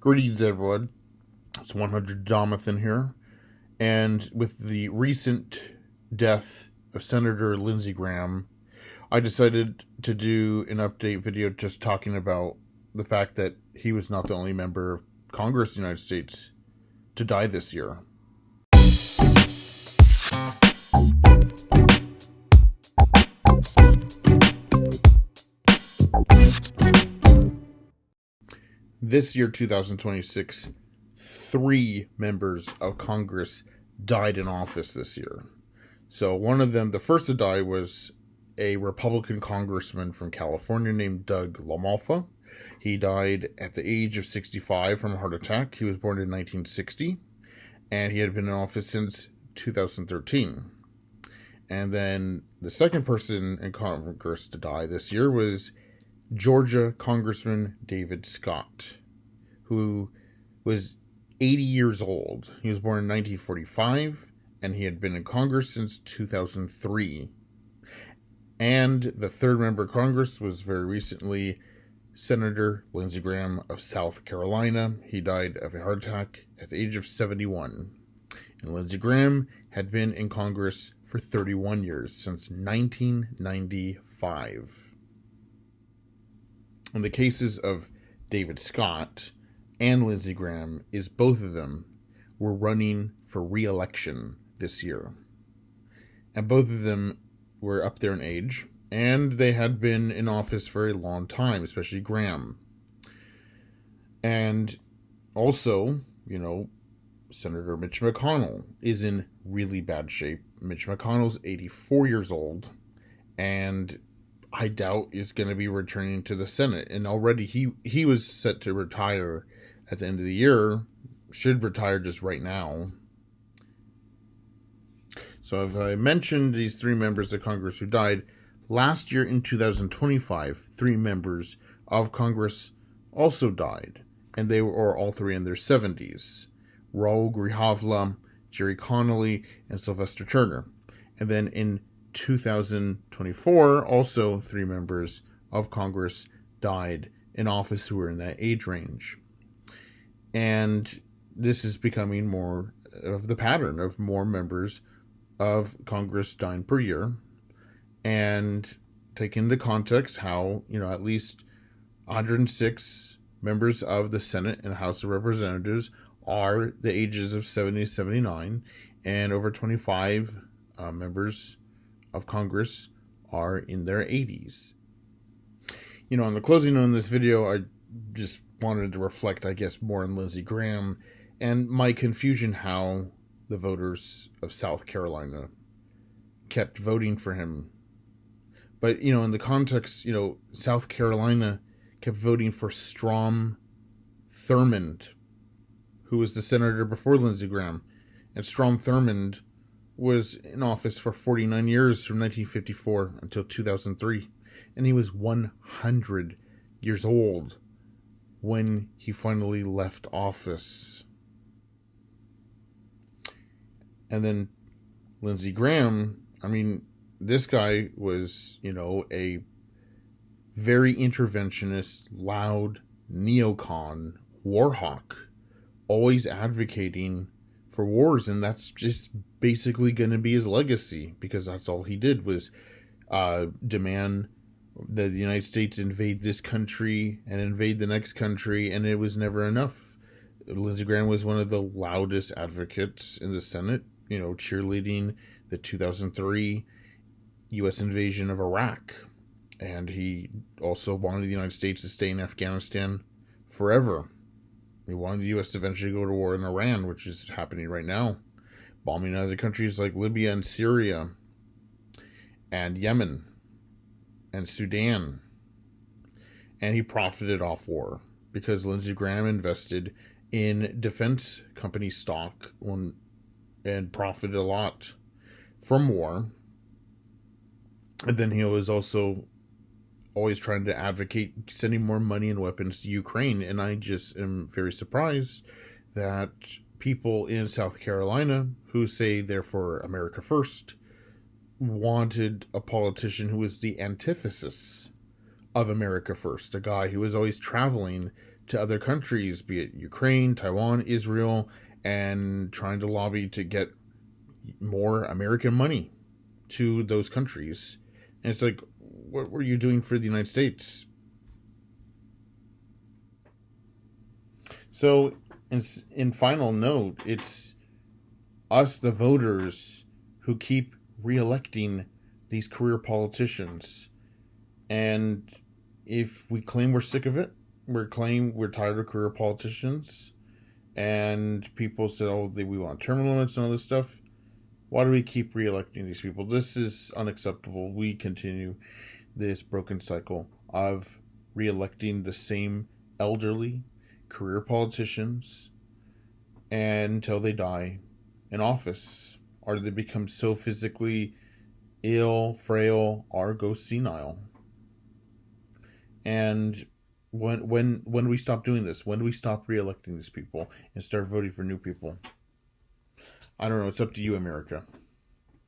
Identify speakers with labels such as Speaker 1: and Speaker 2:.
Speaker 1: Greetings, everyone. It's 100 Jonathan here. And with the recent death of Senator Lindsey Graham, I decided to do an update video just talking about the fact that he was not the only member of Congress of the United States to die this year. This year, 2026, 3 members of Congress died in office this year. So one of them, the first to die, was a Republican congressman from California named Doug Lamalfa. He died at the age of 65 from a heart attack. He was born in 1960, and he had been in office since 2013. And then the second person in Congress to die this year was Georgia Congressman David Scott, who was 80 years old. He was born in 1945, and he had been in Congress since 2003. And the third member of Congress was very recently Senator Lindsey Graham of South Carolina. He died of a heart attack at the age of 71. And Lindsey Graham had been in Congress for 31 years, since 1995. In the cases of David Scott and Lindsey Graham, is both of them were running for re-election this year. And both of them were up there in age, and they had been in office for a long time, especially Graham. And also, Senator Mitch McConnell is in really bad shape. Mitch McConnell's 84 years old, and I doubt is going to be returning to the Senate. And already he was set to retire at the end of the year, should retire just right now. So as I mentioned, these 3 members of Congress who died last year in 2025, 3 members of Congress also died, and they were all 3 in their 70s. Raul Grijalva, Jerry Connolly, and Sylvester Turner. And then in 2024, also 3 members of Congress died in office who were in that age range. And this is becoming more of the pattern of more members of Congress dying per year. And take into context how, at least 106 members of the Senate and House of Representatives are the ages of 70 to 79, and over 25 members of Congress are in their 80s. On the closing on this video, I just wanted to reflect, I guess, more on Lindsey Graham and my confusion how the voters of South Carolina kept voting for him. But, in the context, South Carolina kept voting for Strom Thurmond, who was the senator before Lindsey Graham. And Strom Thurmond was in office for 49 years, from 1954 until 2003. And he was 100 years old when he finally left office. And then Lindsey Graham, this guy was, a very interventionist, loud neocon, war hawk, always advocating for wars, and that's just basically going to be his legacy, because that's all he did was demand that the United States invade this country and invade the next country, and it was never enough. Lindsey Graham was one of the loudest advocates in the Senate, cheerleading the 2003 U.S. invasion of Iraq, and he also wanted the United States to stay in Afghanistan forever. He wanted the U.S. to eventually go to war in Iran, which is happening right now, bombing other countries like Libya and Syria and Yemen and Sudan. And he profited off war because Lindsey Graham invested in defense company stock and profited a lot from war. And then he was also always trying to advocate sending more money and weapons to Ukraine. And I just am very surprised that people in South Carolina who say they're for America first wanted a politician who was the antithesis of America first, a guy who was always traveling to other countries, be it Ukraine, Taiwan, Israel, and trying to lobby to get more American money to those countries. And it's like, what were you doing for the United States? So, in final note, it's us, the voters, who keep reelecting these career politicians. And if we claim we're sick of it, we're tired of career politicians, and people say, oh, we want term limits and all this stuff. Why do we keep reelecting these people? This is unacceptable. We continue this broken cycle of reelecting the same elderly career politicians until they die in office, or they become so physically ill, frail, or go senile. And when do we stop doing this? When do we stop reelecting these people and start voting for new people? I don't know. It's up to you, America.